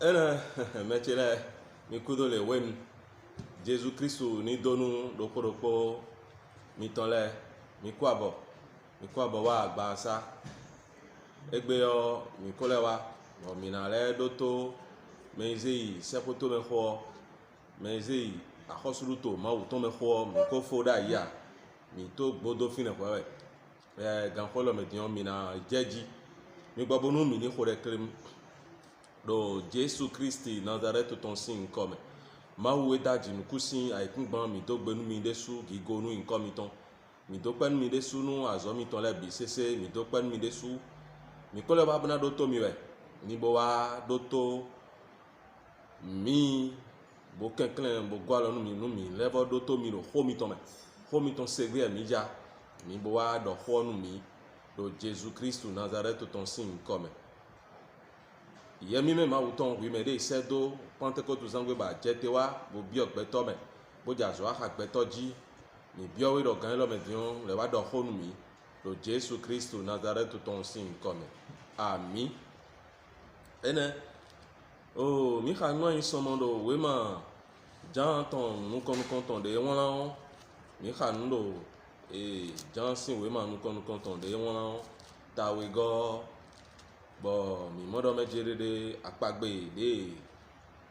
ene mechele mikudo le wem Jésus Christ ni donu dokoro mi tonle mi kwabo wa agba sa egbe yo mi kole wa bo mi na le doto mezi sekoto me ho mezi akosuluto ma uto me ho mi ko foda ya mi to gbodo fine ko we gan kolo me dion mi na jeji mi gbabonu mi ni khore krem do Jésus Christi Nazareth ton sin comme ma où est daji nous kusin aikun gban mi to gbenu mi desu gigonu nko mi ton mi to penu mi desu nu azo mi ton le bi sese mi to penu mi desu mi kole ba bana do to mi we ni bo wa do to mi bo kenklen bo gwalo nu mi levo do to mi ro ho mi ton segre mi ja mi bo wa do ho nu mi do Jésus Christ Nazareth ton sin comme yemi me ma wuton wi me de sedo Pentecôte zangwe ba jetewa bo bi ogbeto me bo jazo ha gbeto ji ni bi o we do gan lo me dion le wa do honu mi do Jésus Christ Nazareth ton sin comme ami ene o mi kha no yin somo do we ma jan ton nu kon de won la mi kha nu do jan sin we ma nu kon de won la ta we go bo mi modo me jerede akpagbe de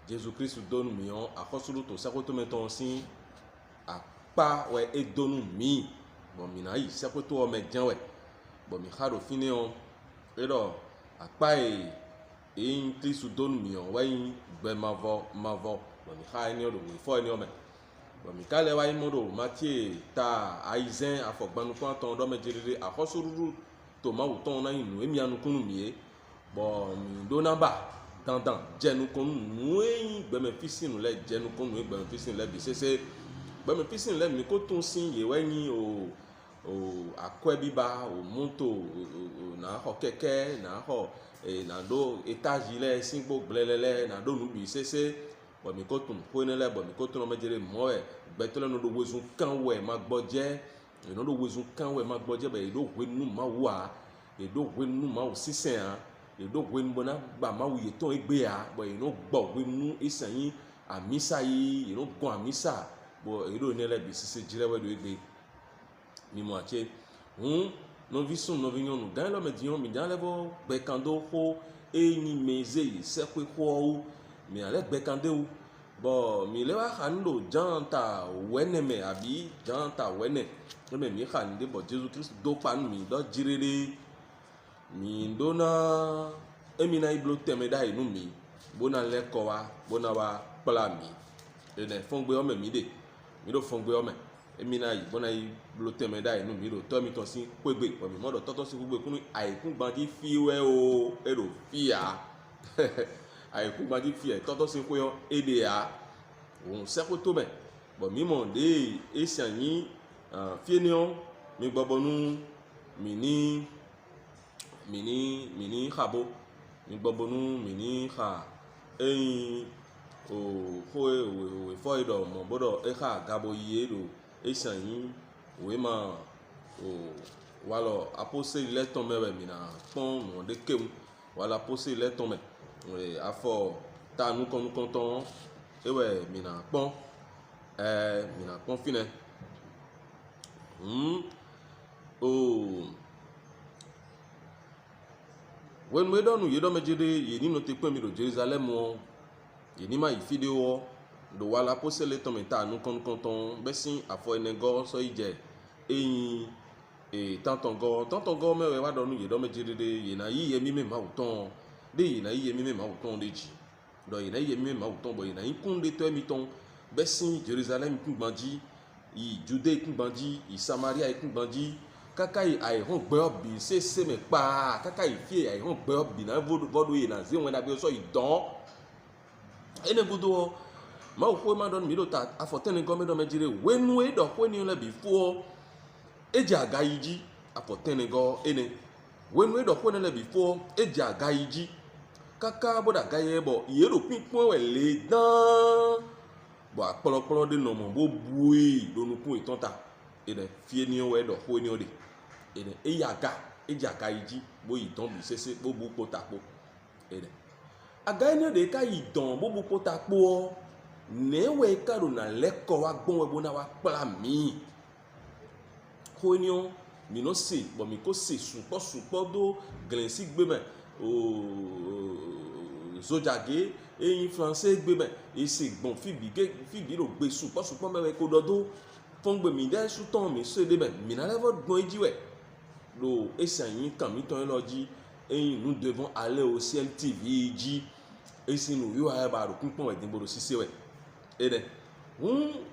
Jésus Christ donu mi on akosulu to sakoto me ton sin apa we e donu mi bo mi na yi sakoto o me jan we bo mi kharo fini on edo apa in Christ donu mi on we gbe mavo bo mi kha ni o do we fo ni o me bo mi kale wa imodo Matthieu ta aizen afogbanu kan ton do me jerede akosulu to ma wuton na inu emi anukunu mi bo mi do namba dandan jenu konu nuin gbe me fisinu le jenu konu gbe me fisinu le bi sese gbe me fisinu le mi ko tun sin ye weyin o akwe biba o moto na ho keke na ho na do etage le sin gbo glelele na do nu bi sese bo mi ko tun ko ne le bo mi ko tun mejere mo e gbe to le no do wezun kan we ma gboje no do wezun kan we ma gboje be do wenu ma wa do wenu ma o sisen a do wenu bona gba ma wuye ton egbe a bo no gbo wenu isanyin amisa yi no gun amisa bo do ne le bi sise jirewe do egbe mi mo ache no visun no vinyon dan lo me dion mi dan levo gbe kando ho ni meze yi se kwe ho mi ale gbe kande o bo mi le wa khando janta wene me abi janta wene me mi khande bo Jesus Christ do pan mi do jirere mi dona emina iblo teme da inu mi bona leko wa bona wa pla mi ene fongbe o me mi de mi do fongbe o me emina yi bona iblo teme da inu mi do to mi ton sin pegbe o mi modo toto si gbogbo kunu aikun gbandi fiwe o ero fia aikun gbandi fia toto si ko yo ede a on sekoto me bo mi mo de esianyin fienion mi gbobonu mini khabo ni gbobonu mini kha o we foido mo bodo e kha gabo yedo e sanyin we ma o walo apose le ton mewe mina pon mo de kem wala apose le ton me afo ta nu konton ewe mina pon fine when we don't you don't majede ye ni no te pe mi do Jerusalem o ye ni ma ifideo do wala posele to meta nu konton besin afo enego so ije eyin tanton go me we wa do nu ye do majede ye na yi ye mi me ma uton de ye na yi ye mi me ma uton de ji do ye na yi ye mi me ma uton bo ye na ikun de to mi ton besin Jerusalem kun gbanji yi Jude kun gbanji yi Samaria kun gbanji kakai ai hon gbe obi se me pa kakai fie ai hon gbe obi na vodo ye na ze won da bi so idon ene gudo ma o ko ma don mi do ta afotene go me do mejire wenu e do ko ni le before eji aga yiji afotene go ene wenu e do ko ni le before eji aga yiji kaka boda ga ye bo ye ro pinpon we le dan bo apolopolo de no mo bo bui do nu kun itonta ene fie ni o we do ko ni o de ene ejaga iji bo idon bi sese bo bu potapo ene againe de ka yi don bobo pota po ne we ka do na leko wa gbon we bona wa pla mi ko ni o mi no se bo mi ko se supo do glensi gbe me o zojage eyin français gbe me e se gbon fibi ro gbe supo me ko do fon gbe mi de su ton mi se de be mi na levo gbon eji we do esayin kan mi ton lo ji eyin nous devons aller au ciel TV ji esi nu yo ha ba ro kunpon edin bodo sise we ede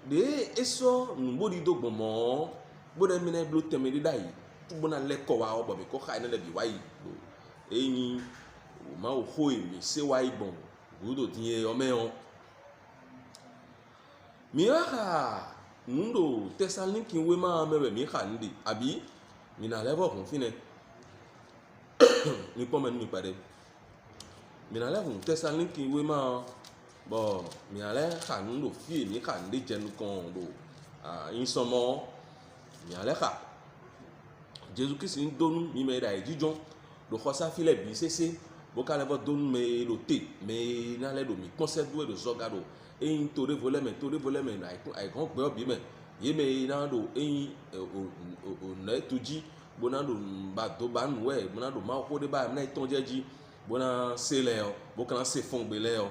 de eso nu bodi do gbon mo bodo mi na blo teme de dai tu bona leko wa obo mi ko kha ina le bi wa yi eyin o ma o ho mi se wa igbon gudo tin o me on mi ha ndo Thessaloniki we ma mewe mi kha ndi abi mi na level kon fine ni po menu pare mi na level Thessaloniki we ma bo mi ale kha ndo fi mi kha ndi jenu kon do insomo mi ale kha Jésus Christ in donu mi me da ejijon do khosa file bi sese bo ka level donu me do te me na le do mi concept do do zogado eyin tore voleme na ai kon gbe obi me ye me na do eyin o na tuji bona do ba do ba nu we bona do ma ko de ba na iton jeji bona se le o bo kan se fon gbe le o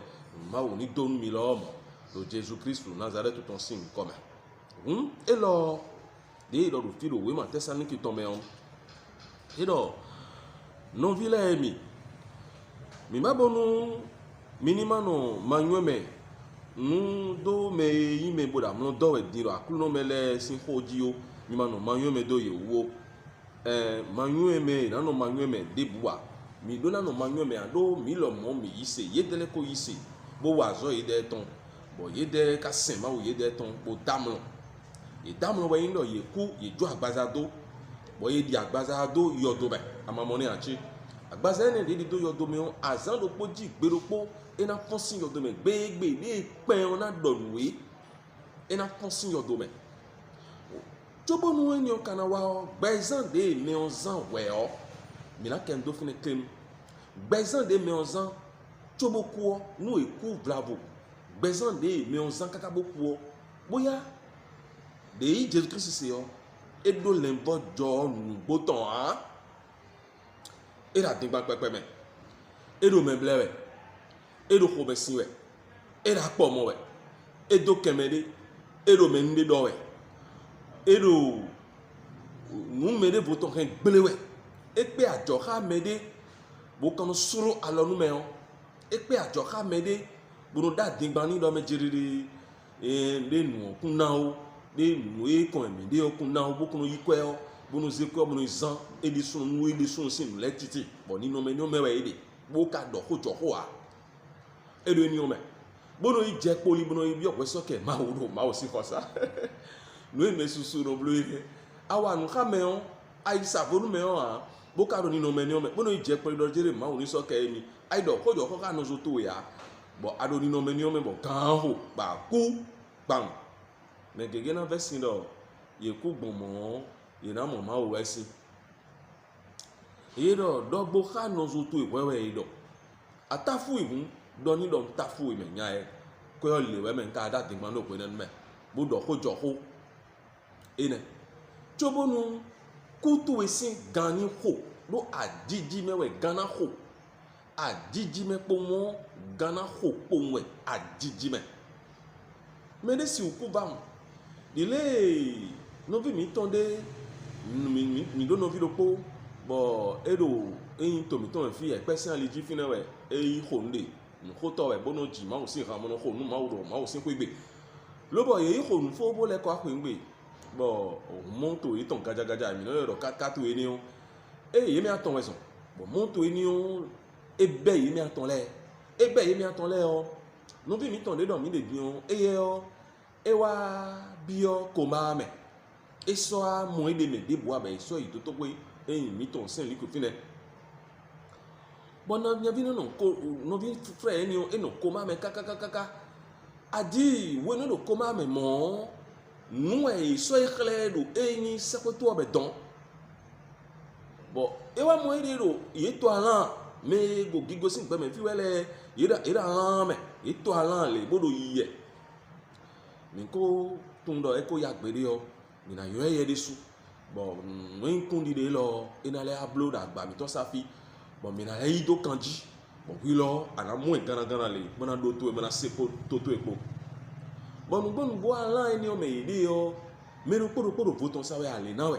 ma wo ni donu mi lo mo do Jésus Christ Nazareth ton signe comme et lo de do filo we ma Thessaloniki ton me on et do non vile mi ma bonu minima no manweme do me yime boda mo do we diro akuno mele sin hoji o mi ma no manweme do ye wo manweme na no manweme de buwa mi do na no manweme ado mi lo mo mi yise yedele ko yise bo wa zo yede ton bo yede ka sen ma wo yede ton bo damlo e damlo we ndo ye ku ye jo agbazado bo ye di agbazado yodo be amamoni achi agbaza ne de do yodo me on azan do poji gberopo e na ponsin yodo me gbegbe ni pen ona donuwe e na ponsin yodo me jobo nu eni o kana wa gbezan de me on zan we o mi na ken do fine kem gbezan de me on zan jobo ku nu e ku bravo gbezan de me on zan kaka boku o boya de Jésus Christ se o e do lembo jo nu gboton han e ra din pepe me e do me blewe e do ko be sin we e ra po mo we e do kemede e do me nde do we e do nu me de voton ken gbelewe e pe ajo kha mede bo kan suru alonu me on e pe ajo kha mede bo no da din gba ni do me jiriri de nu kun na o de nu e kon mi de okun na o bo kun yi ko e o bono zeko bono zan edison nu edison sin le titi bo ni no me no mewe ede bo ka do ko jo a edo ni o me bono i je poli bono i bi ope soke ma o si fosa no e me susu no blo ire awa nu ka me on ai sa bonu me on a bo ka do ni no me ni o me bono i je poli do jere ma o ni soke emi ai do ko jo ko ka no zo to ya bo ado ni no me ni o me bo kan ho ba ku bang me gege na verse do ye ku gbon mo ina mo ma o wesi iro dogbo kha no zo to iwewe ido atafu ihun do ni do tafu ime nya e ko yo le we me nka da tin gban no pe me bo do ko jo ho ene chobonu kutu esin gani ho do ajiji mewe gana ho ajiji me po mo gana ho po we ajiji me de si uku bam dile no vi mi tonde mi do no vi do po bo edo eyin to mi ton fi e pe sin aleji fi na we eyi honde nko to we bono ji ma o si ha mo no ho nu ma o do ma o si ko igbe lo bo ye ho nu fo bo le ko akwe ngbe bo o monto yi ton gaja mi no ro ka tu eni o ye mi aton we so bo monto eni o ebe yi mi aton le o no vi mi ton de do mi de bi o eye o e wa bi o ko ma me eso a mo ede me de bo abe so yi to pe eyin mi ton sen li ko fine bona nya vino no ko no vi frère ni o e no ko ma me kaka adi we no ko ma me mo nu e so e kle do eyin se ko to be don bo e wa mo ede ro ye to aran me go gigo sin pe me fi wele ira han me ito alan le bodo yiye mi ko tundo e ko ya gbere o mi na yo eye de su bon no in di de lo ina le upload agba mi to safi bon mi na e do kanji bon wi lo ana mu e gana le bona do to e bona sepo to epo bon bo alan ni o me ide o me ro poro voton sawe ale na we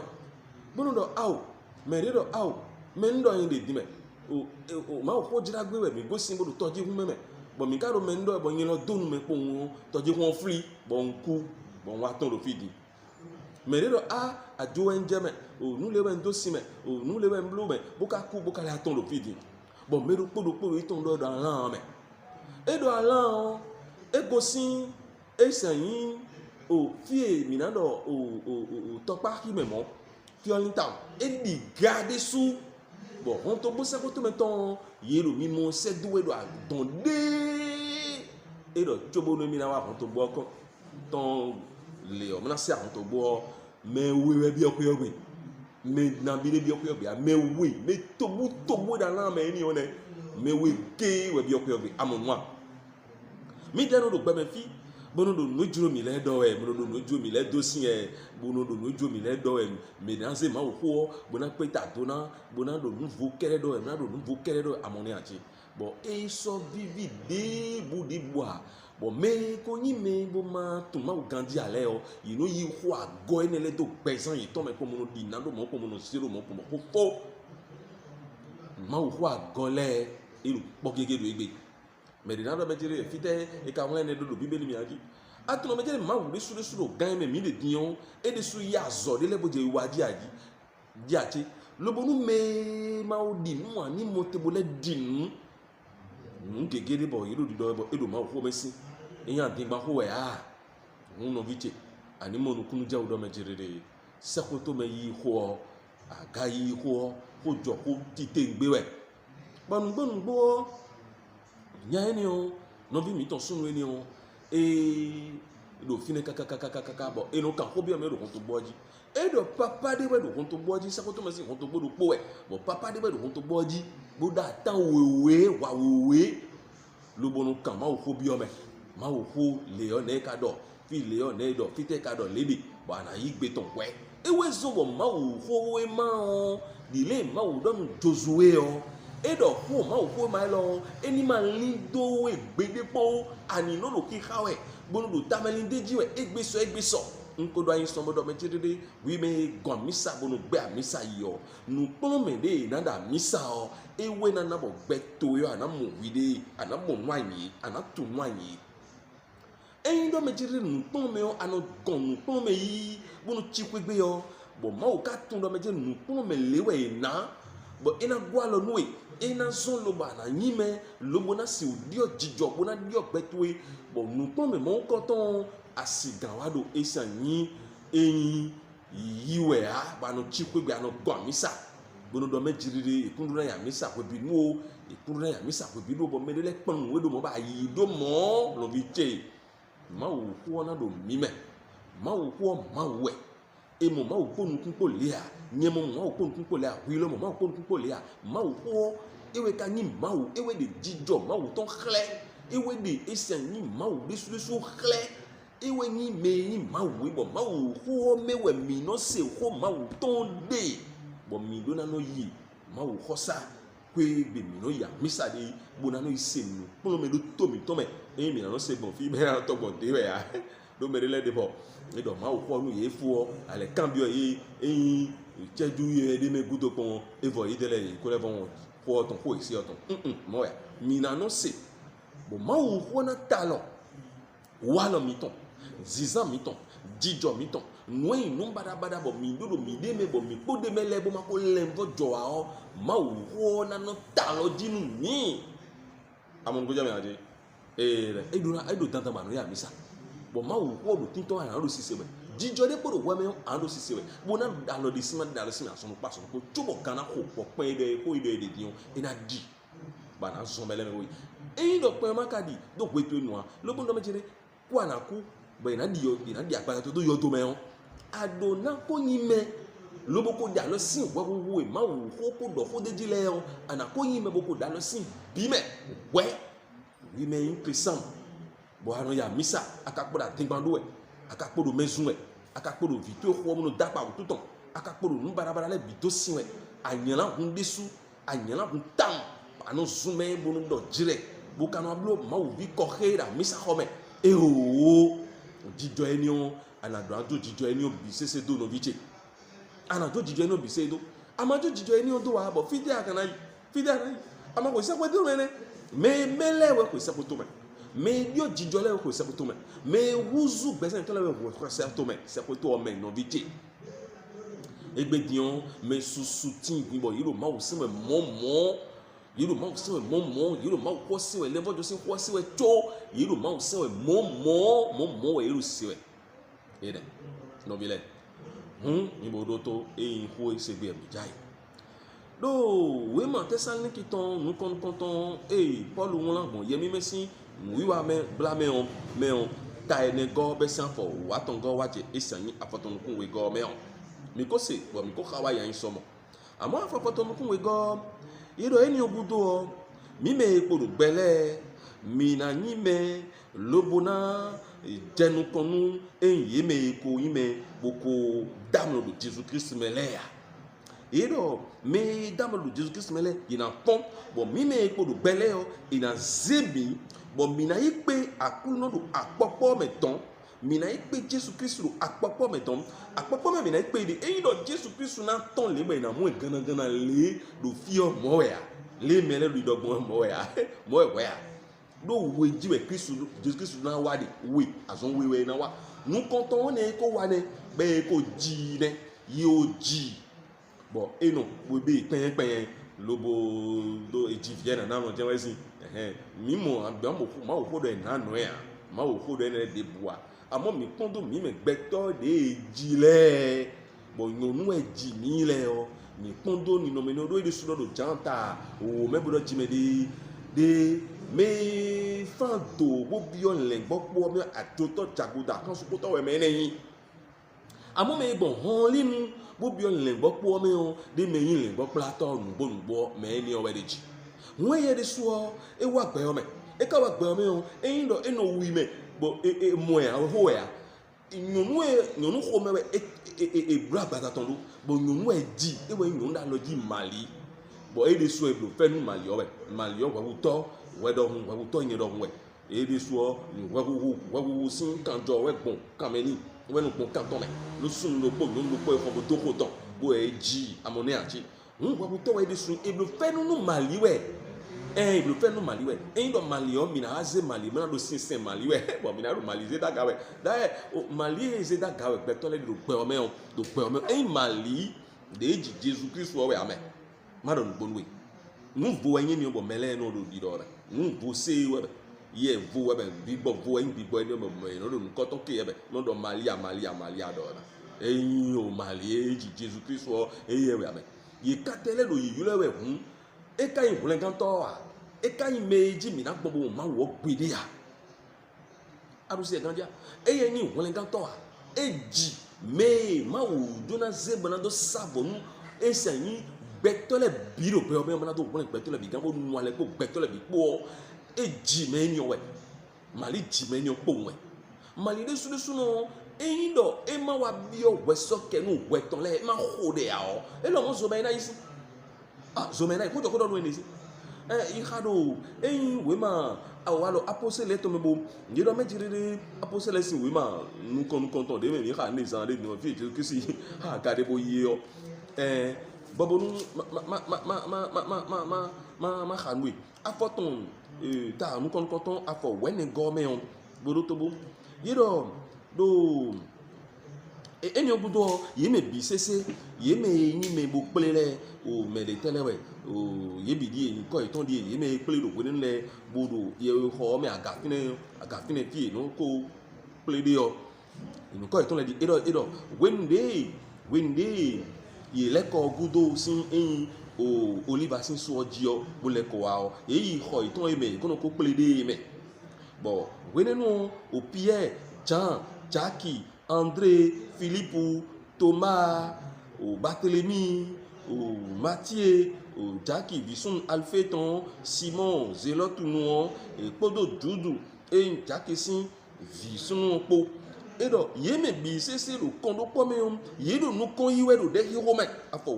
bono do aw me re do aw me ndo yin de di me o ma ko jira gbe we mi go sin bodo toji hu me bon mi ka ro me ndo e bon yin lo donu me po won toji won free bon ku bon wa ton lo fidi me re do ajo enje me o nu le we ndo si me o nu le we mblo me boka ku boka la ton lo fidi bon me ro poro iton do alan me e do alan e go sin e sayin o fie minando o topa ki memo fiolin town e di garde su bon on to bo se ko to meton yero mi mo se duwe do atonde e do jobo no mi na wa on to bo ko ton le o na se on to bo me we bi okuyogbe me na bi bi okuyogbe me we me to bu da na me ni one me we ke we bi okuyogbe amonwa mi deno do gbe me fi bono do nojuro mi le do bono do nojuro mi le do sin bono do nojuro mi le do me na se ma wo bona pe ta do na bona do nouveau kere do na do nouveau kere do amone achi bon e so vivi de budi boa bon me ko yin me bo ma to ma gandi ale o you know yi ho ago ene le do pesan yi to me ko mo di na do mo ko mo siro mo ko fo ma ho ago le iru po gege do igbe medinado mejere fite e ka won ene do bibeli mi aji atuno mejere ma wure suro gan me mi le dion e de su ya zo de le boje iwaji aji ji achi lobonu me ma odi nu ani motebo le dinu ngegere bo yiro dido bo edo ma wo mesi eyan din gba ho e hun no viche ani mo nu kunu ja odo mejere de sekoto me yi ho aga yi ho jo ko tite ngbewe gbonu gbo nya eni o no vi mi ton sunu eni o do fine kaka bo eno kan ho bi o me do to boji do papa de we do to boji sakoto me si to bodo po we bo papa de we do to boji bo da tan wewe lo bonu kan ma ho bi o me ma ho le o ne ka do fi le o ne do fi te ka do lebi bo na yi gbe ton we ewe zo bo ma ho we ma o dile ma o don Josué o edo ho ma o ma lo eni ma lindo egbedepo ani no lo ki hawe bonu do tamelin deji we egbeso nko do ayin sombo do mejide wi me gon misa bonu gbe amisa yo nu pon me de na da misa o ewe na na bo gbe to yo ana mo wi de ana mo nwanyi ana to nwanyi eyin do mejide nu pon me o ano gon nu pon me yi bonu chikwegbe yo bo ma o ka tun do mejide nu pon me lewe na bo ina gwa lo nu ina zon lo ba na nyime lo bona si odio jijo bona dio petwe bo nu pon me mo ko ton asigan wa do esan yin eyin yiwe ba no chikwegbe ano gwa misa bono do mejirire ikundura ya misa ko bi nu o ikundura ya misa ko bi do bo medele pon we do mo ba yi do mo lo bi che ma wo ko na do mime ma wo ko ma we emo ma wo ko nu kun ko le a nyemo ma wo ko nu kun ko le a wi lo ma wo ko nu kun ko le a ma wo ko ewe ka ni ma wo ewe de jijo ma wo ton khle ewe de esan ni ma wo de su khle ewe ni me ni ma wo bo ma wo ko mewe mi no se ko ma wo ton de bo mi do na no yi ma wo khosa kwe be mi no ya misa de bo na no isenu polo me do to mi mi na no se bon fi be na to bon de we ya do me le de bo e do ma wo ko nu ye fu o ale cambio yi cheju ye de me gudo kon evo yi de le ko le bon ko ton ko isi oton mo ya mi na no se bo ma wo ko na talon walo mi ton zizan mi ton jijo mi ton noin no bada bo mi do mi de me bo mi po de me le bo ma ko lemvo jo a o ma wo na no talo dinu mi amon go jame ade do tanta manu ya misa bo ma wo do tinto an do sise we jijo de po wo me an do sise we bo na alo de sima so no pa so ko tubo kana ko po de ko ide de dion ina di ba na zo mele me we do pe makadi do kwetu enu a lo bo ndo me jere kwa na ku bo ina di apara to yo to me on adona ko nyime loboko da lo sin wewo ma wo ko do ko deji le on ana ko yin me boko da lo sin bi me we wi me yin krisan bo hanu ya misa akakpoda tingbando e akakpodo mezun e akakpodo vito ko mu no dapa wo tuton akakpodo nu barabara le bito sin e anyala hun desu anyala hun tam anu zume bo no do jire bo kanu ablo ma wo vi ko hera misa home e o jijo eni on ana do ado jijo eni o bi sese do no viche ana do jijo eni o bi se do ama do jijo eni o do wa bo fide akana fide ana ama ko se ko do mene me melewe ko se ko to me me yo jijo le ko se ko to me me wuzu gbese to le ko se to me se ko to me no viche egbe dion me susu tin gbo yiro ma wo se me momo yiro ma wo se me momo yiro ma wo se we levo jo se ko se we cho yiro ma wo se we momo yiro se we ede no bile ni bodo to e ho se gbe mi jai do we ma Thessaloniki ton nu kon ton Paul won lagbon yemi mesin wiwa me blame on me on ta ene go be san for wa ton go wa je esan afoton kun we go me on mi ko se bo mi ko khawa yan somo amo afoton kun we go yiro eni obudo o mi me epodo gbele mi na yin me lobona jenu konu enye me ko yin me boko damlo de Jesus Christ me le ya yiro me damlo de Jesus Christ me le ina pon bo mi me epodo gbele o ina zebi bo mi na ipe akuno do apopo meton mi na ipe Jesus Christ do apopo meton apopo me mi na ipe de eyin do Jesus Christ na ton le me na mu gana le do fio mo ya le mele do dogbon mo ya do we jiwe Christ Jesus Christ na wa de we azon we na wa nu konton ne ko wa ne be ko ji ne yo ji bo eno we be pen lobo do ejivie na no je wesin mimo abamo ma wo fodo na no ya ma wo fodo ene de bua amo mi kondo mi me gbeto de ejile bo nyonu eji mi le o mi kondo ni no me no do de sudo do janta o me bodo jime de me fanto bo bion le gbopo me atoto jaguda kan supo to we me neyin amo me bon hon linu bo bion le gbopo me o de me yin le gbopo lato nugbo me ni o we deji wọ́n yẹ de sọ ewu agbẹ̀yọ mẹ́ eka wa agbẹ̀yọ mẹ́ o ẹyin dọ̀ ẹnà owó mẹ́ bọ̀ mọ̀ ẹ̀ ahọ́ ẹ̀ nyọ̀nù xɔ mẹ́ ebúrọ̀ agbata tán ló bọ̀ nyọ̀nù ẹ̀ di ewé nyọ̀nù dà lọ di màlí bọ̀ ẹ̀ de sọ eblo fẹ́ nu màlí ọ̀wẹ̀ wẹ̀wùtọ́ wẹ̀dọ̀hún wẹ̀wùtọ́ yẹn dọ̀hún wẹ̀ ẹ̀ de sọ wẹ̀wùwù sí kànjọ wẹ̀ gbọ̀n kàmẹ́ni wẹ̀nu gbọ̀n kàntọ́ mẹ́ ló sùn ló pọ̀ nyọ̀nù ló pọ̀ ẹ̀fọ́ bó dókò tán bó ẹ̀ jí amọ̀nẹ́ àti wẹ̀wùtọ́ wẹ̀ de sùn eblo fẹ́ nu màlí wẹ̀ il fait nous maliwe et do malion mina aze mali mina do sinsin maliwe bon mina do malize da gawe da mali eze da gawe beto le do pe o me e mali de Jesus Christ wo we amen mado no bonwe nu vo enye ni o bo mele no do di do ra nu vo se we ye vo we bi vo en bi bo ni o mo no do nko to ke ye be no do mali do ra eyin o mali Jesus Christ wo ye we amen ye katele do yule we hu e kan hulen kan to a e kan meji mi na gbogbo ma wo gbede ya aruse kan dia e ye ni hulen kan to a e ji me ma wo dona zeba na do sabonu e sanyi gbetole biro pe o me na do hulen gbetole bi kan bo nu ale ko gbetole bi po e ji me ni o we mali ji me ni o po we mali de su no e ndo e ma wa bi o we so ke nu we ton le ma ho de ya o e lo mo so be na isi zomena ko joko do no enisi ihado we ma awalo apostole to mebo ngido mejiriri apostole sin we ma nu kon ton de me ha ni san de no fi kisi ha ka de bo ye o bobo nu ma khanwe afoton ta nu kon ton afo wen go me on bodo to bo yido do eni obudo ye me bi sese ye me yin me bo pelele o me de telewe o ye bi di eni ko iton di ye me pele do woni le bodo ye ho me agafine fi no ko pele de o eni ko iton le di edo when they ye le ko gudo sin eyin o oliva sin so oji o bo le ko wa o ye ho iton e me ko no ko pele de me bo wenenu o Pierre Jean Jackie André, Philippe, Thomas, au Barthélemy, au Mathieu, au Jackie, Visson, Alphéton, Simon, Zélote, Nouan, et Podo, Doudou, et Jackie, Visson, Po. Et donc, il y a mes c'est le condo pomme, il y a nous qu'on y est de Hiromètre, à fort,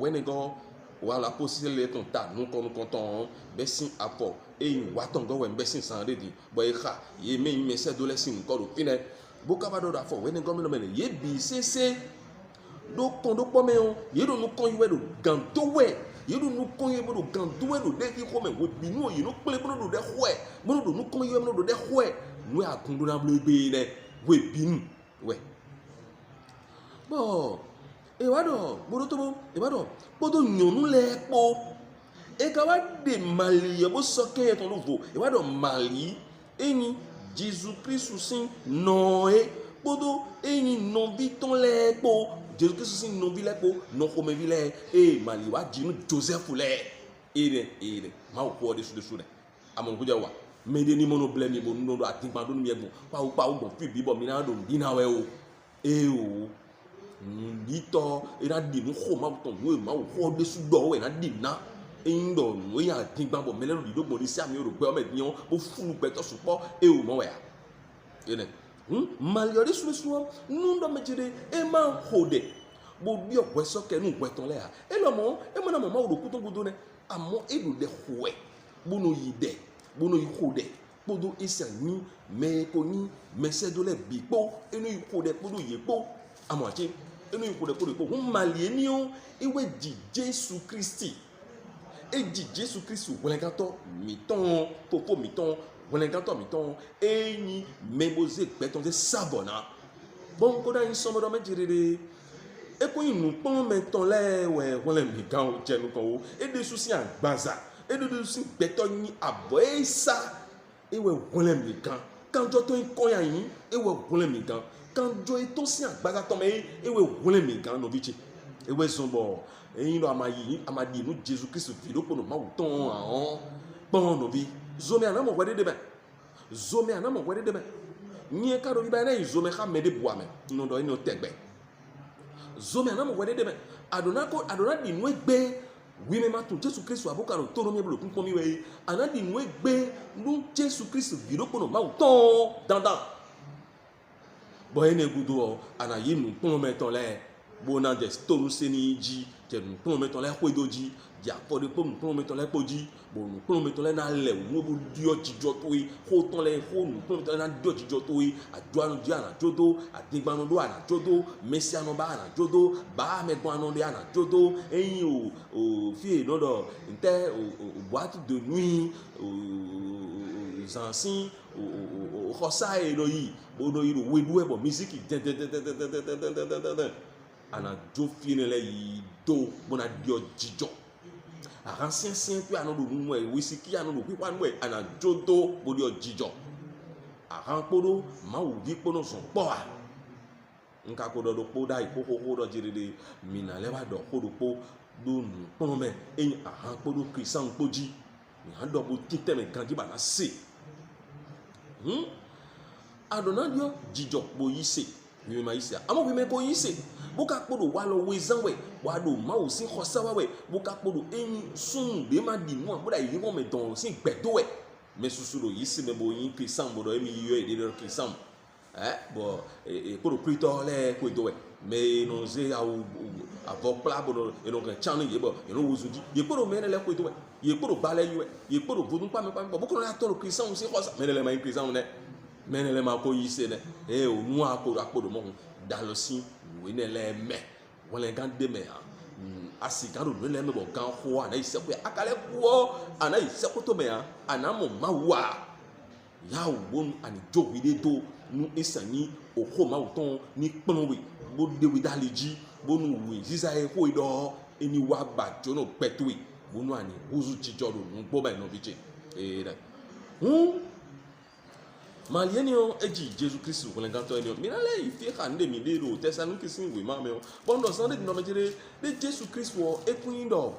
voilà, possible les contacts, nous comptons, bessin à fort, et une watongo, ou un bessin sans rédit, boyka, il y a mes messages de l'essai, encore au final, Bocabado da fort, when comme le mène, il y a BCC, donc condo pomme, il y a nous qu'on y est de Gantowe, il y a nous qu'on y est de Gantowe, de Hiromètre, ou Bino, il y a nous qu'on y est de Houé, nous qu'on y est de Houé, nous à condamnable bénin, oui, Bino, ouais. Bon. Ewado, bodotobo, ewado, bodo nyonu lepo. Ekawa de Mali, yabo soke ton nouveau. Ewado Mali, eni Jésus Christ sin noé, bodo eni non ton lepo. Jésus Christ sin non vi lepo, non comme vile. Mali wa jinu Joseph le. Ede, ma ko de su de. Amon ko jawa. Mede ni mono blemi bo no do atimpa do mi egbon. Pa o bon fi bi bo mi na do dina we o. O Nito, ina di nu ho ma ton we ma ho de su do we na di na ndo we ya tin gba bo mele ri do bo si ami ro pe o me diyan bo funu pe to supo o mo we ya ene maliori su nu ndo me jire e ma ho de bo bi ogwe so ke nu gwe ton le ha e lo mo e mo na mo ma ro ku ton godo ne amo e do de ho we bo no yi de bo no yi ho de bodo isa ni me ko ni mese do le bi po enu yi ho de bodo yi po amo achi enu ikode ko mali ni o iwe di Jésus Christi e di Jésus Christi wolengato miton popo miton wolengato miton eni meboze peton se sabona bon ko da yin somo do mejirere e ko inu pon meton le we wolen mi gan o jenu kan o e de susi agbaza e de susi peton ni abo isa e we wolen mi gan kanjo to yin koyan yin e we wolen mi gan kanjo eto si agbaza to me ewe wole mi gan no biche ewe zombo eyin do amadi nu Jésus Christ video ko no ma wuton ahon pon no bi zome ana mo gwede de be nye ka do bi ba na zome ka me de boame no do ni o tegbe zome ana mo gwede de be adona di nu egbe wi me ma tun Jésus Christ aboka ro to no mi blo kun ko mi we ana di nu egbe nu Jésus Christ video ko no ma wuton dandan boy ne gudo ana yinu pon meton le bona de stonu seni ji je nu pon meton le kwedoji ja po de pon meton le poji bo nu pon meton le na le wo bo dio jijo to yi ko ton le ko nu pon meton na dio jijo to yi aduanu di ana jodo adigbanu do ana jodo mesiano ba ana jodo ba megbanu de ana jodo eyin o fi no do nte o boîte de nuit zansin o khosa eloyi bono yiro wedu ebo music ana jo fine le yi do bona dio jijo ancien saint puis ana do nu e wisiki ana do pipa nu e ana jodo bodio jijo aran podo ma wo bi pono so po a nka ko do po dai ko do jirede mina le ba do ko do po do nu pono me eyin aran podo krisan poji ni han do bo titeme kanji ba na se adonadio jijo bo yise wi ma yise amo wi me bo yise buka kpodo wa lo we zanwe wa do ma o sin khosa wa we buka kpodo eni sun be ma di mu boda yi mo me don sin gbedo we me susu do yise me bo yin krisan bodo emi yo e de krisan bo kpodo prito le ko do we me no ze avo pla bodo e no kan chan ye bo e no wuzuji ye kpodo me le ko do we ye kpodo bale yo ye kpodo vodun pa me buko la to krisan sin khosa me le ma yin krisan ne menele ma ko yise ne o nu akpodo mo dalosin we ne le me wole gan de me asika do le me bo gan ho ana ise ko akale ko ana ise ko to me ana mo ma wa ya won ani jo we de do nu isani o ho ma uton ni pon we bo de we daliji bo nu we sisa e ko do eni wa gba jo no petu we bo nu ani uzu jijo do nu gbo ba no biche da malieni o eji Jésus Christ wolengato eni o minale ifi ka nde mi de ro Thessaloniki sin we ma me o bondo san de no mejere de Jésus Christ wo ekun do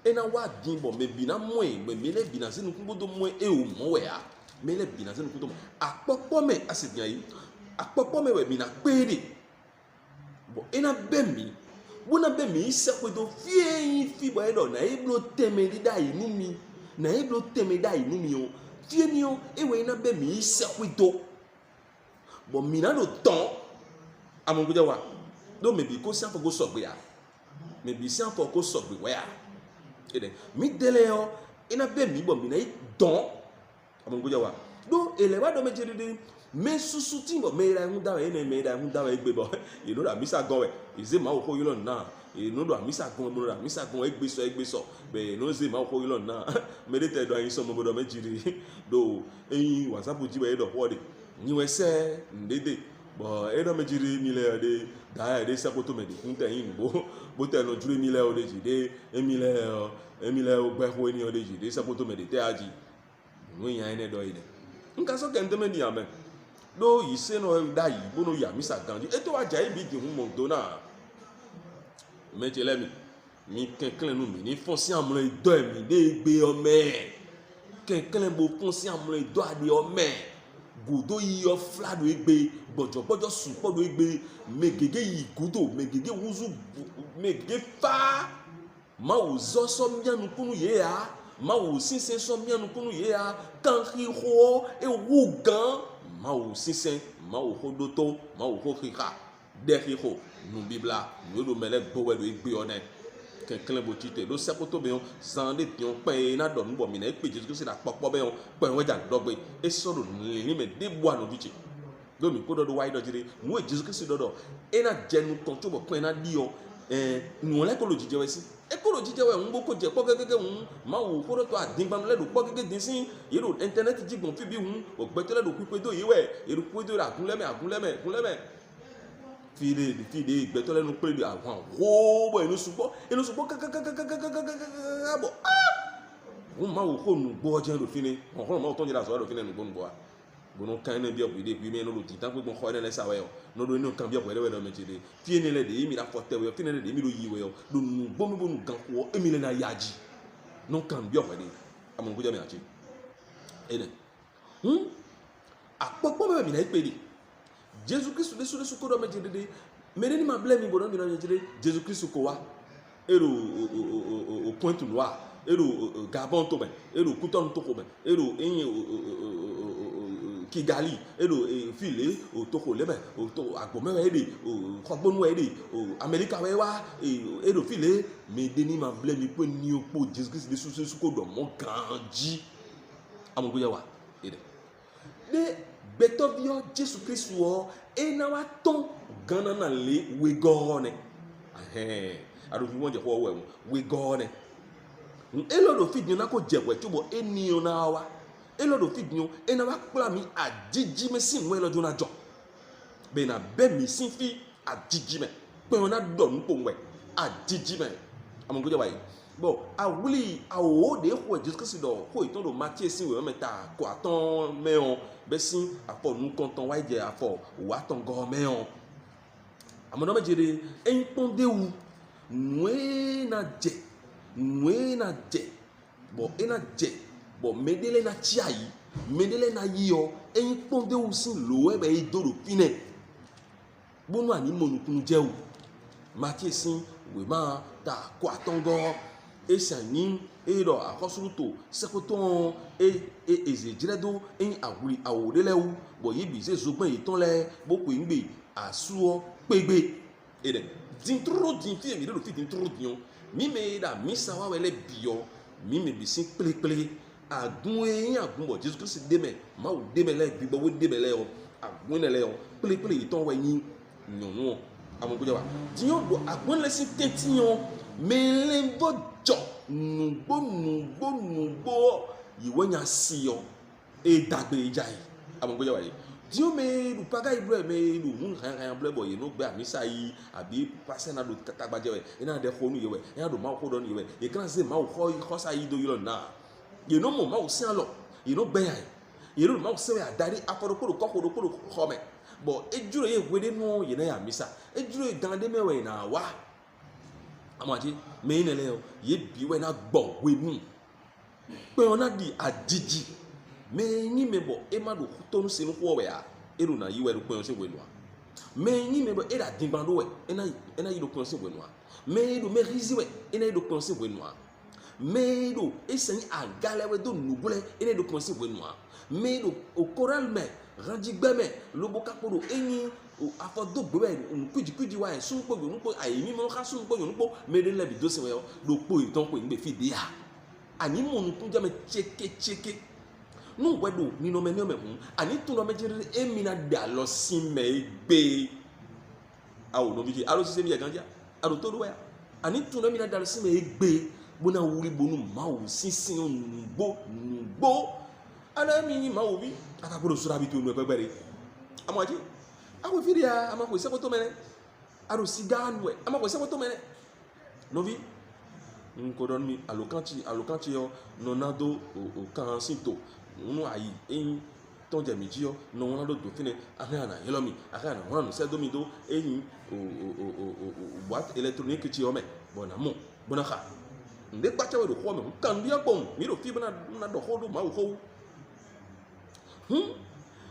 ena wa din bo me bi na mo e me le bi na sinu kunbodo mo e o mo we a me le bi na sinu kunbodo apopo me asidian yi apopo me we bi na pere bo ena be mi bona be mi se kwedo fie fi bo edo na iblo teme da inu mi na iblo teme da inu mi o fie ni o ewe na be mi se kwedo bo mi na do ton amonguja wa do me bi ko si afo go sogbe ya me bi si afo ko sogbe wa ya ede mi dele o ina be mi bo mi na don amonguja wa do ele wa do me jere me susu ti bo me ra hun dawe ene me ra hun dawe egbe bo you know that misa gowe ize ma ko yilo na you know that misa gon mo ra misa gon egbe so be no ze ma ko yilo na me de te do ayin so mo bodo me jiri do eyin whatsapp ji we do wode ni we se ndede bo e do me jiri mi le de da de se ko to me de kun te yin bo te no jure mi le o de ji de emi le o gbe ko ni o de ji de se ko to me de te aji no yan ene do ide nka so ke ndeme ni amen do yi se no da yi bo no ya misa ganji eto aja ibi di hun mo do na meje le mi kenklen nu mi ni fonsi amule do mi de gbe o me kenklen bo fonsi amule do ade o me godo yi o flado egbe gbojo sun podo egbe megege yi godo megege wuzu megege fa ma wo zo so mianu kunu ye ya ma wo sinse so mianu kunu ye ya kan hi ho e wu gan ma wo sinse ma wo hodoto ma wo hokika de hi ho nu bibla nu do mele gbowe do egbe one kenklen bo tite do sekoto be on zande tion pe na do nbo mi na pe Jesu Christ na popo be on pe won ja dogbe e so do ni me de bo anu biche do mi ko do wai do jire mu e Jesu Christ do e na jenu ton to bo pe na di o nu le ko lo jije we si e ko lo jije we nbo ko je po gege un ma wo ko do to adin gbanu le do po gege din sin ye do internet jigbon fi bi un o gbe to le do pipe do yiwe e do pipe do agun leme fide igbeto lenu pe de àwọn wo bo inu supo bo won ma wo ko nu gbo je do fini won ma to jira so do fini nu gbo nu bo no kan na bi obide bi me no lo titan pe gbon kho le sa we o no do inu kan bi obo we no me jide fi ni le de mi ra fote we fi ni le de mi lo yi we o do nu gbo mi bo nu gan ko emi le na yaji no kan bi obo de amon go je mi achi ene apopo me mi na ipe de Jésus Christ de sous ko do me jide mere ni ma blame mi bo no mi no jide Jésus Christ ko wa ero au Pointe Noire ero Gabon to be ero Cotonou to ko be ero Kigali ero file o to ko lebe o to agbomewe ede o kogbonu ede o America we wa ero file me de ni ma blame mi pe ni opo Jésus Christ de sous ko do mo ganji amogoye wa ede de betovio Jésus Christ wo ena wa ton gana na le we gone ado fi won je ko we gone elo do fi na ko je we tubo eni ona wa elo do fi ena wa kpla mi ajiji me sin we lojo na jo be na be mi sin fi ajiji me pe ona do npo we ajiji me amongo je wa bo awuli awo de ko Jesus Christ do ko iton do Mathieu sin we meta ko aton meon besin afọ nu konton wa je afọ wa ton go meon amono me jere en ponde wu nwe na je bo ena je bo medele na chiai medele na yiyo en ponde wu sin lo e be idoro fine bonu ani monukunu je wu Mathieu sin we ma ta ko aton go esani ero akosuruto sekoton ezejredo en awuri awodelewu bo yibi se zogbon iton le bopo ngbe asuo pegbe ede dintro din fi mi do fi dintro din mi me da mi sawa wele bio mi me bisin pele agun agun bo Jesus Christ deme ma wo deme le bi bo wo deme le o agun le o pele iton wa yin nyonu amogoja wa dion do agun le sin tetiyon me jo nugbo yiwe nya siyo e dagbe jai amongoja wa yi di o me du paga ibre me du hun han ble boy no gbe amisa yi abi pase na do tatagbaje we ina de khonu yewe ina do ma ko don yewe e kan se ma ko khosa yi do yilo na you know mo ma o sin lo you know gbe yan you know ma o se we adari aforo ko khome bo ejuro ye gwede no ye na ya misa ejuro e gande mewe na wa amaji me ine le o ye bi we na gbo we nu pe ona di adiji me yin me bo e ma do to nu se nu ko we a eru na yi we ru pe o se we lu a mais ni me e da dimbando we ena yi do konse we no mais do me rizi we ena yi do konse we no mais do esen agale we do nugule ena yi do konse we no mais do o coral me ranjigbe me lobo kaporo eni afodo gbe nkuji wa sun po npo ayimi mo ka sun po npo me de lebi do se we do po itan po ngbe fi de ha ani mo nku ja me cheke no wedo ni no me hu ani tu no me jere emina da lo sin me gbe awo no bi alo si se mi ganja alo to do ya ani tu no mi na da lo sin me gbe bona wuri bonu mawo sinsin nugbo ala mi ni mawo bi aka ko sura bi to no pegbere amaji awo firia ama ko se ko to mene aro sigan we ama ko se ko to mene no vi nko don mi alokanti yo nonado o kan sinto unu ayi eyin ton je meji yo no won do do fine aha na yelo mi aha na won no se do mi do eyin what electronic ti o me bona mo bona kha nde pa chawe do ko me kan bi akpon mi do fi na do ho do ma wo ho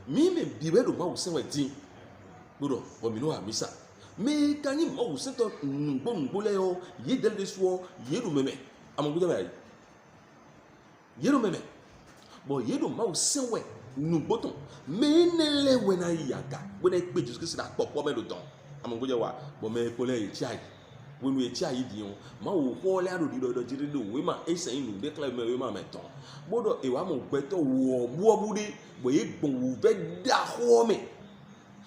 mi me bibe do ma wo se wetin bodo bo mi no amisa me kanyi ma wo se to ngbo le yo ye del de so ye do meme amogu jaba yi ye do meme bo ye do ma wo se we nugbo ton me ne le we na yaga we na pe Jesus Christ da popo me do don amogu jaba bo me ko le yi chai we nu e chai di on ma wo ho le aro di do jiri do we ma esen nu de claim me we ma meton bodo e wa mo gbe to wo bu de bo ye gbon wo be da ho me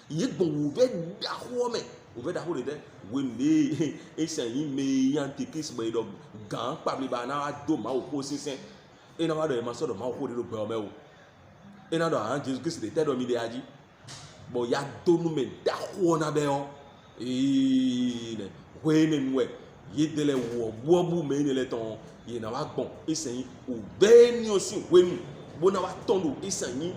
ye gbon wo be da ho me wo be da ho de we ne esen yi me yan te kiss be do gan pa bi ba na do ma wo ko sisen e na wa do e ma so do ma wo ko de do gbe o me wo e na do an Jesus Christ de te do mi de aji bo ya do nu me da ho na be o ne wene nwe ye dele wo bobu me ne le ton ye na wa gbon isen o be ni o si wenu bo na wa tondo isen yin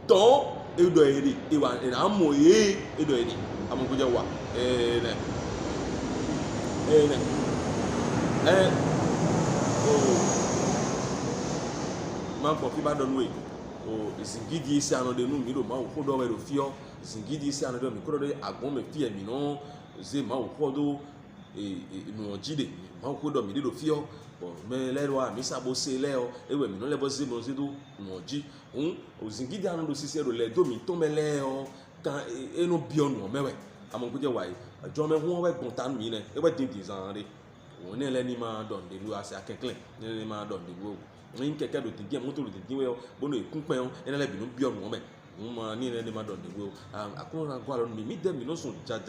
ton edo ere e wa e na mo ye edo ere amogo je wa ne ma po fi ba don we o isingidi isi ano de nu mi do ma wo do we do fio isingidi isi ano de mi ko do agbon me fi emi no ze ma wo do no jide ma ko do mi do fio bo me le ro mi sabo se le o ewe mi no le bo ze mo ze do no ji o zingidi anu do sise ro le do mi to me le o kan enu bi onu mewe amon ko je wa ajo me ho we gbon tan mi ne ewe din din zan re o ne le ni ma don de lu ase akekle ne le ma don de wo ni keke do tin mo to do tin we o bo no ekun pe o ene le bi no bi onu me mo ma ni le ni ma don de wo akun ran gwa lo mi de mi no sun ja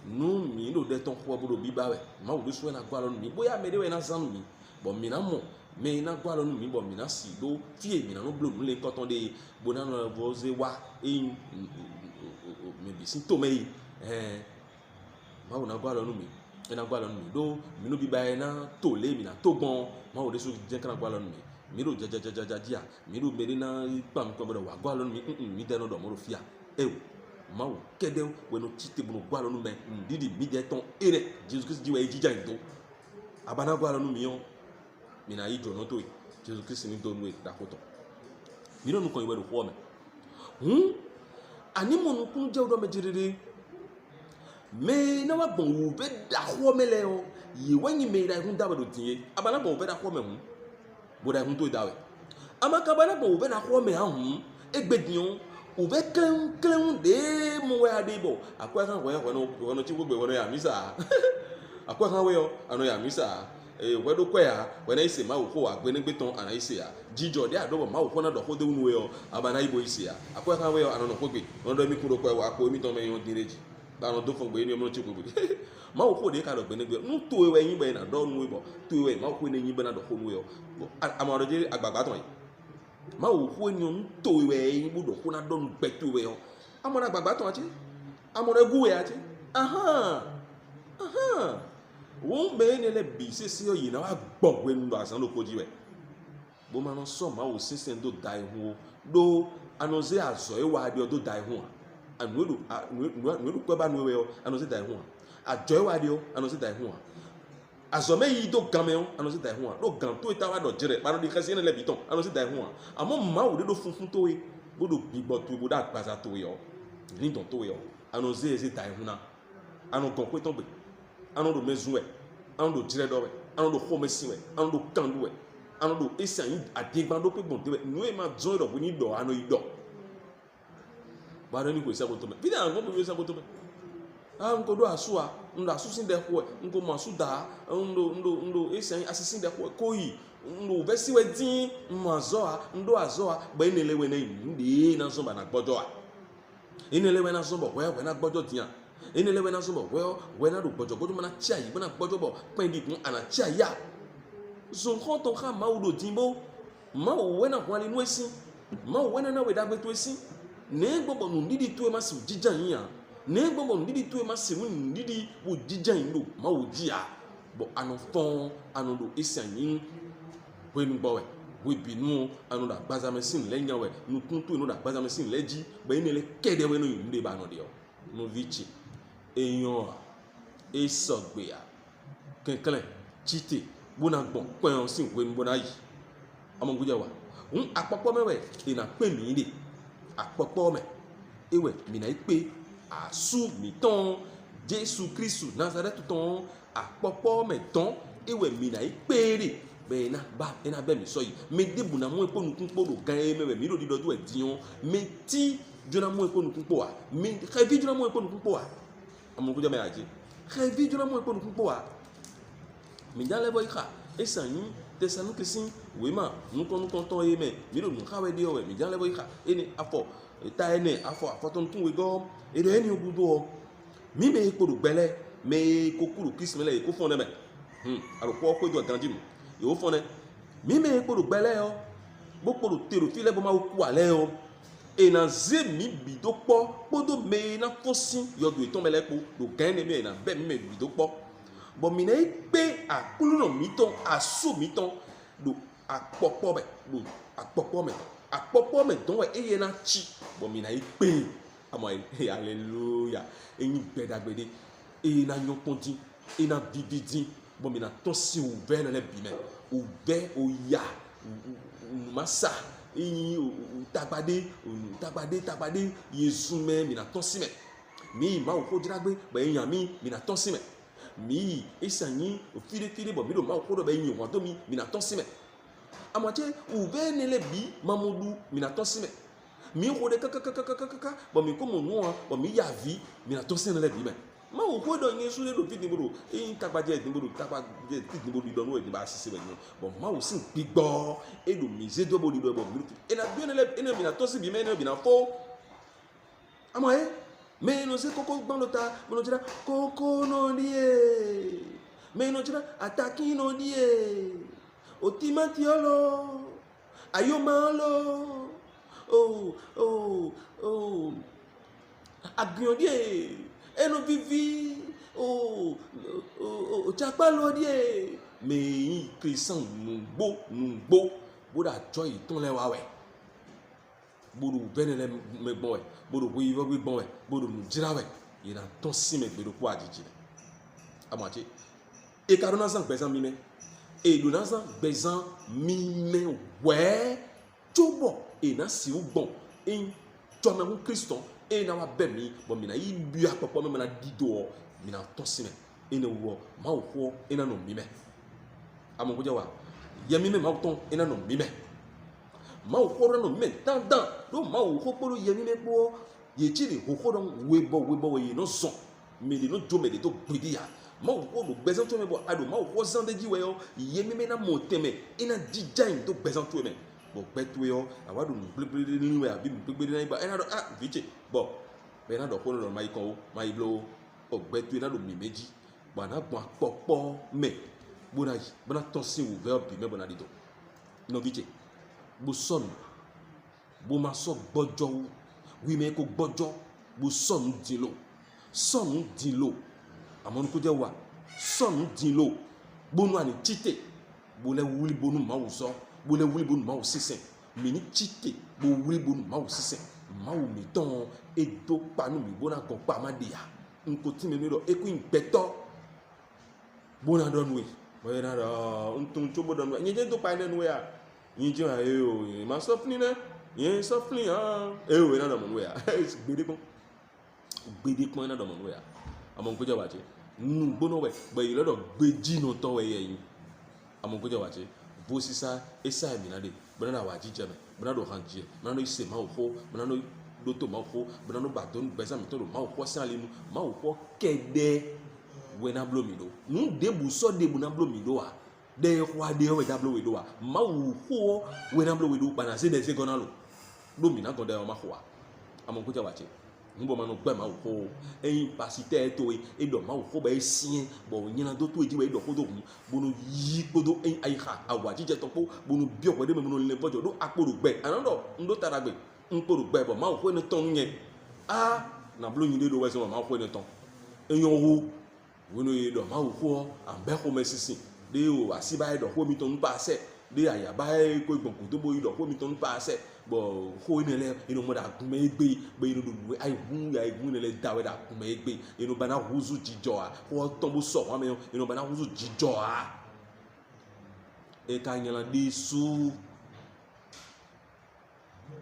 nu mi no de ton ko bodo biba we ma wo so na gwa lo mi boya me de we na san mi bo mi na mo me na gwa lo mi bo mi na si do fie mi na no blo nu le koton de bona no voze wa me bi sin to me ma wo na gwa lo mi e na gwa lo mi do mi no biba e na to le mi na to gbon ma wo de so je kan gwa lo mi ro ja dia mi ro me na pa mi ko bodo wa gwa lo mi de no do mo ro fia ma wo kede we no chite bu no gwa lo nu me ndidi mi de ton ere Jesus Christ ji we jija ndo abana gwa lo nu mi on mi na yi jo no to Jesus Christ ni do nu e da ko to mi no nu kon we do ho me ani mo nu kun je o do me jiriri me na wa bon wo be da ho me le o ye wanyi me da hun da ba do tie abana bon be da ho me hu bo da hun to da we amaka bana bon be da ho me ha hu egbedion o be clean de mo we adibo akwa kan we no ti gbogbo we no ya misa akwa kan we yo ano ya misa we do kwa ya we na ise ma wo ko agbe ni gbeton ana ise ya jijo de adobo ma wo ko na do ko de unu we yo abana ibo ise ya akwa kan we yo ano no ko gbe no do mi kuro kwa wa ko mi ton me yo direji ba no do fun gbe ni mo ti gbogbo ma wo ko de ka do gbe ni gbe nu to we yin gbe na do nu we bo to we ma wo ko ni yin gbe na do ko nu we yo amaro je agbagba ton yi ma wo ko ni on to we yin budo ko na do nu gbe to we yo amara agbagba ton achi amara egu we achi aha won be ni le bi sisi o yi na wa gbon we nu asan lo koji we bo ma no so ma wo sisi ndo dai hu do anoze azo e wa de o do dai hu anuedu pe ba nu we o anoze dai hu ajo e wa de o anoze dai hu azo me yi do game o anoze dai hu do gan to ita wa do jire pa no di kase ni le biton anoze dai hu amo ma wo de do funfun to we bo do gbigbo to bo da gbaza to we o ni don to yo ano ze ze dai huna ano gon ko ton be ano do mezu e ano do dire do we ano do ho mesi we ano do kandu we ano do esan yi adegban do pe gbon de we nu e ma zo do ni do ano yi do ba do ni ko isa ko to me bi da ngo bi isa ko to me ngo do asua ndo asusin de ho ngo ma su da ndo esan asisin de ho ko yi ndo vesi we din mazoa ndo azoa ba inele we na ndi na so ba na gbojo a inele we na so bo we na gbojo dian inele we na so bo we na do gbojo ma na chia yi na gbojo bo pen di kun ana chia ya so ko to ka ma udo dimbo ma we na kwali nu esi ma we na we da gbe to esi ne gbogbo nu ndidi to e ma si jijan yin ya ne gbogbo nu ndidi to e ma si mu ndidi wo jijan yin lo ma wo ji a bo anu fon anu do esan yin wenu gbowe we binu anu da gbazamesin lenya we nu kuntu nu da gbazamesin leji be ni le kede we no yunde ba no de o no vichi eyan esogbe a kenkele chite bona gbon pon sin we nu bona yi omo guja wa apopo mewe ina pe mi de apopo me ewe mi na ipe asu mi ton Jesu Kristu Nazareth ton apopo me ton ewe mi na ipe re be na ba ena be mi so yi me debu na mu epo nukun po do gan e me ro di doju e dion me ti jona mu epo nukun po wa me khavi jona mu epo nukun po wa amu ko je me aje khavi jona mu epo nukun po wa mi ja lebo ika esan yin tesanu kesin we ma nukon ton e me mi ro nu khawe di o we mi ja lebo ika eni afo ta ene afo ton tun we go e de eni ogudo o mi me epo do gbele me kokuru kismele ko fon me aro ko jo ganji yo fone mi me kpodo gbele o bo kpodo tero fi le bo ma ku ale o e na ze mi bi do po kpodo me na fosin yo do iton mele po do gan ne me na be mi me bi do po bo mi na pe akulu no mi ton aso mi ton do apopo be do apopo me don we eye na chi bo mi na pe amo hallelujah eyin gbedagbede e na nyopontin e na bibidin bon mina ton si ouvert le bi men ouvert oya masa yi tagbade yesu men mina ton si men mi ma o ko diragbe ba yan mi mina ton si men mi esanyin ofire bon mi do ma o ko do ba yin won do mi mina ton si men amache ouvert ne le bi mamudu mina ton si men mi ko de kaka bon mi ko mo nu bon mi ya vi mina ton si le bi men ma o ko do yin su le do fit niburu e tagbaje niburu tagbaje fit niburu do no e ba sise we ni bon ma o sin gbigbo e do mi ze do bo do bo mi e na bi ne bi na to si bi me ne bi na fo ama e me no se koko gbon lo ta mo no jira koko no ni e me no jira ataki no ni e otimati olo ayo ma lo agbion die eno vivi chapa lo die me Christian nungbo boda joy ton le wa we bodu benele me gbon we bodu wi wo gbon we bodu nu jira we ina ton si me gbedo ku ajiji amache e karona san bezan mi me e do na san bezan mi me we jobo e na si ugbon en to me Christian e na wa be mi bo mi na yi bi apopo me na dido mi na to sime e na wo ma wo ho e na no mi me amu ko je wa ye mi me ma ton e na no mi me ma wo ho no mi me dan do ma wo ho polo ye mi me po ye chiri ho ho don we bo we no so me de no jo me de to gbidi ya ma wo ho do gbezan to me bo ado ma wo ho zan de ji we yo ye mi me na mo teme e na jijan to gbezan to me bo gbetu yo awadu gblegbele ni we abi gblegbele na iba ena do viche bo be na do ko no mai kon mai blo o gbetu na do mi meji bo na gbon apopo me bona ton si wo ve obi me bona dido no viche bo son bo ma so gbojo wi me ko gbojo bo son din lo amon ko je wa son din lo bonu ani chite bo le wuli bonu ma wo so bo le wuli bonu ma wo sisen mi ni chite bo wuli bonu ma wo sisen ma wo mi ton e do panu mi bona kon pa ma dia nko ti me do e ku inspector bona don we bo na do ntun chobo don we yin je to pa den we a yin je o ma sofni na yin sofni e we na do mo we a gbede kon gbede kpɔn na dɔmɔ no ya amonkoja wache nu gbono we be yi lɔdɔ gbeji no tɔ we yɛ yi amonkoja wache bo sisa esa mi na de bena na waji jeme bena do hanjie bena no ise ma wo bena no do to ma wo bena no ba don beza mi to do ma wo san le nu ma wo kede we na blo mi do nu de bu so de bu na blo mi do a de kwa de we da blo we do a ma wo we na blo we do ba na se de se gona lo do mi na go de o ma ho a amonkoja wache ngbo manu gbe ma wo eyin pasite to e do ma wo ba esien bo nyina do to eji we do ko do hu bonu yi podo eyin ayiha awa jije to po bonu bi o de me bonu le bojo do aporu gbe anodo ndo taragbe nporu gbe bo ma wo ni ton yen na blo yin de do we so ma wo ni ton eyin owo wo no ye do ma wo ambe ko mesisi de o asiba e do ko mi ton pa se de aya ba e ko gbonku to bo yi do ko mi ton pa se bo ho ni le inu mo da kun egbe be inu du ai gun le da we da kun egbe inu bana huzu jijo a ho ton bo so wa me inu bana huzu jijo a e ka nyala de su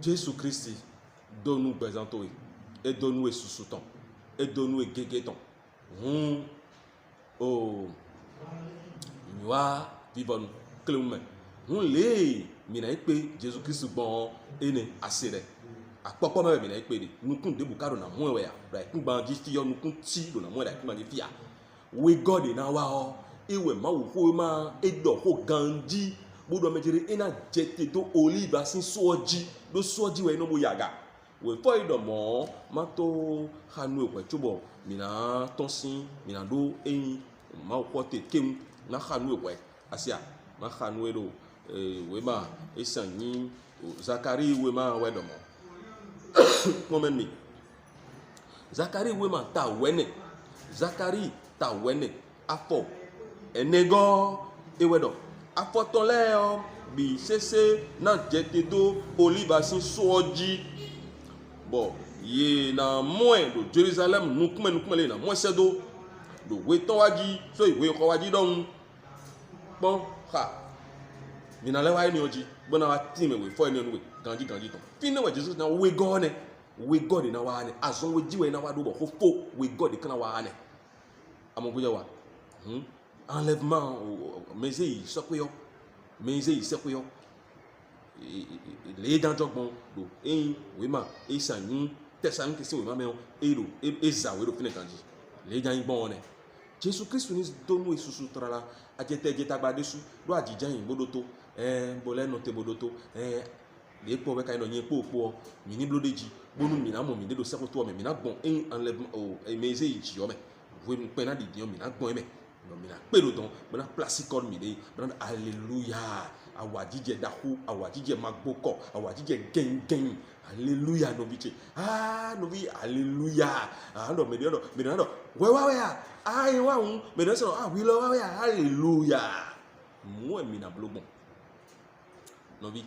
Jésus Christ donu bezanto e donu e susu ton e donu e gege ton o mi wa vivonu kleume le mina ipe Jésus Christ bon ene asere àpọ̀pọ̀ me mina ipe de nukun de bukaro na mu ewe ya ra ikun gban ji fi yo nukun ti do na mu da ikun ji fi ya we God na wa o iwe ma wo ko ma edo ko ganji bodo mejere ina jete do olive sin soji do soji we no mo yaga we fo ido mo ma to hanu ekwe chubo mina tonsin mina do eyin ma ko te kem na hanu ekwe asia ma hanu edo we ma esanyi Zakari we ma we do mo moment mi Zakari we ma ta wene Zakari ta wene afọ enego ewedo afọ ton le o bi sese na jete do olive sin soji bo ye na moe do Jerusalem nukume le na mo se do we ton waji so iwe ko waji don bon ha mina le wa ni oji bona wa time we fo ni we ganji ton fin na wa Jesus na we God na wa ne azon we jiwe na wa do bo fo we God kana wa ne amogoja wa enlèvement meze yi sokuyo le danjogbon do we ma esanyi tesan kesi we ma me ero eza we do fine ganji le jan gbon ne Jesus Christ ni donu esusu trala ajete jeta gbadesu do ajijan yin bodoto bole no te bodoto le po we kai no yin po mi ni blodeji bonu mi na mo mi de do sekoto mi na gbon enlèvement meze yi ji o me we pe na di dio mi na gbon me no mi na pe lo don me na place call mi de hallelujah awajije dahu awajije magboko awajije gengen hallelujah no biche no bi hallelujah ando me do we ya ai wa un me do so we lo wa ya hallelujah mo mi na blogbon no bi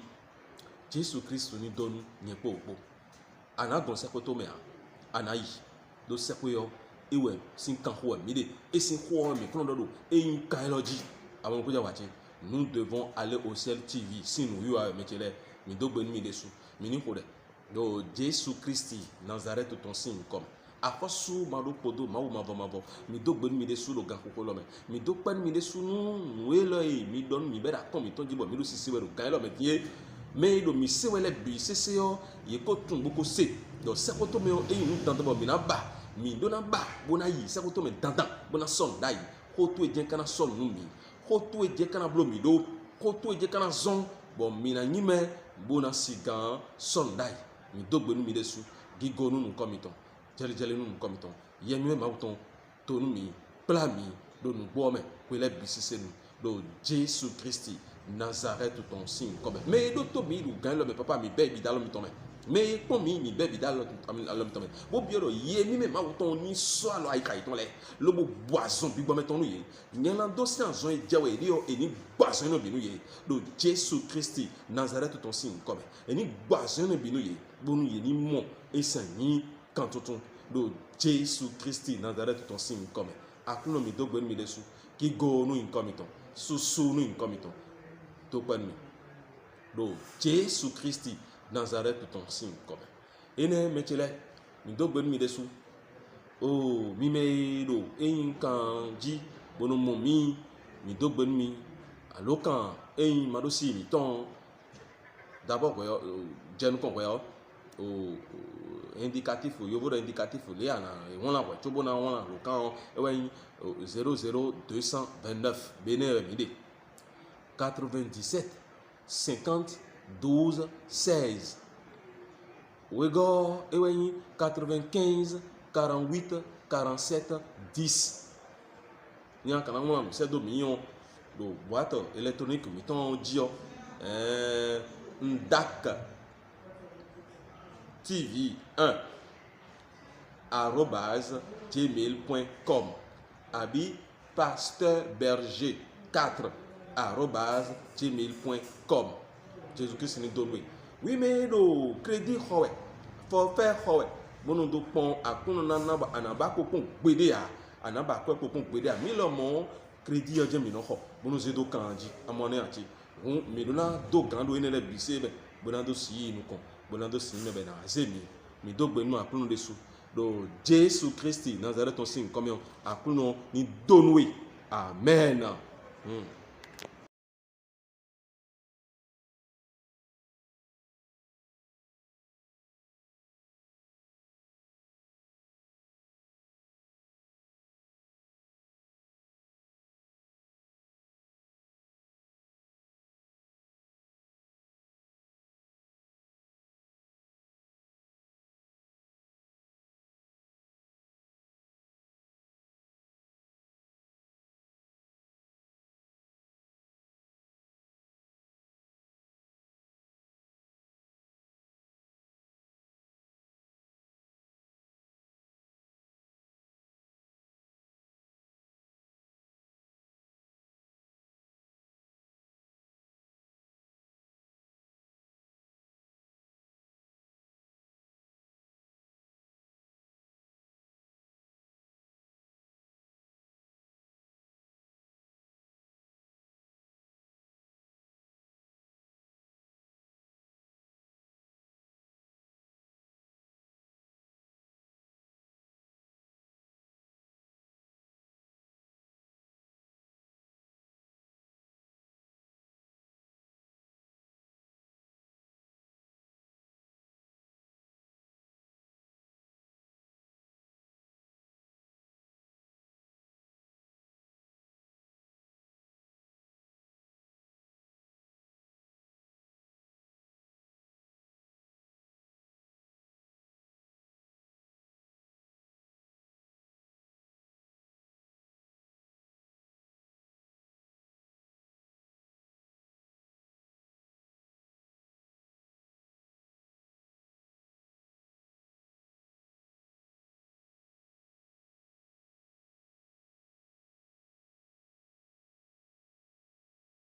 Jésus Christ ni donu nye popo anagon sekoto me anayi do sekoyo iwe sin kan ho mi de esin ho mi kono do eyin kailoji awon ko ja wache nous devons aller au ciel TV si nous yo a metele mi do gbenu mi desu mi ni ko de do Jésus Christ Nazareth ton sin comme akosu ma do podo ma wo ma bo mi do gbenu mi desu lo gan kokolo me mi do pen mi desu nu we lo mi don mi beda kon mi ton jibo mi do sisi we do gan lo me tie me do mi se wele bi sese yo ye ko tun boko se do sekoto me o eyin nu dandan bo mi na ba mi do na ba bona yi sekoto me dandan bona son dai ko to ejen kana son nu mi ko to ejen kana blo mi do ko to ejen kana zon bo mi na nyime bona sigan son dai mi do gbenu mi desu gigo nu komiton jele nu komiton yemi ma uton to nu mi pla mi do nu bo me ko le bi sese nu do Jésus Christ Nazareth ton signe comme mais do to mi lu gan lo me papa mi be bi dalo mi ton mais pour mi be bi dalo mi ton bo bi ro ye mi me ma ton ni so alo ai kai ton le lo bo boison bi gbo me ton nu ye nyan do si anzon e jewe ri o eni boison no bi nu ye do Jésus Christ Nazareth ton signe comme eni boison no bi nu ye bo nu ye ni mo esan ni kan tuntun do Jésus Christ Nazareth ton signe comme akuno mi do gbe mi desu ki go nu in komiton susu nu in komiton to pan mi do Jésus Christ Nazareth ton signe comme ene metele mi do gbenu mi desu o mi me do eyin kan ji bono mo mi do gben mi alo kan eyin ma do si mi ton d'abord ko jenu kon ko o indicatif yo bo indicatif le ana won la ko to bona won la lo kan e wen 00229 bene mi de 97 50 12 16 Wego ewen 95 48 47 10 Nya kana mo se do million do boîte électronique mi ton dio ndak tv1 @gmail.com abi pasteurberger 4 @gmail.com Jésus-Christ ni donwe oui mais do crédit howe forfait howe bono do pon akunu na ba anaba ko pon gbede ya anaba ko pon gbede ya mi lo mo crédit yo je mi no ho bono ze do kanji amone anti mi do na do gando ene le bise be bono do si nu kon bono do si me be na zemi mi do gbe nu akunu de su do Jésus Christ Nazareth ton signe comme akunu ni donwe amen.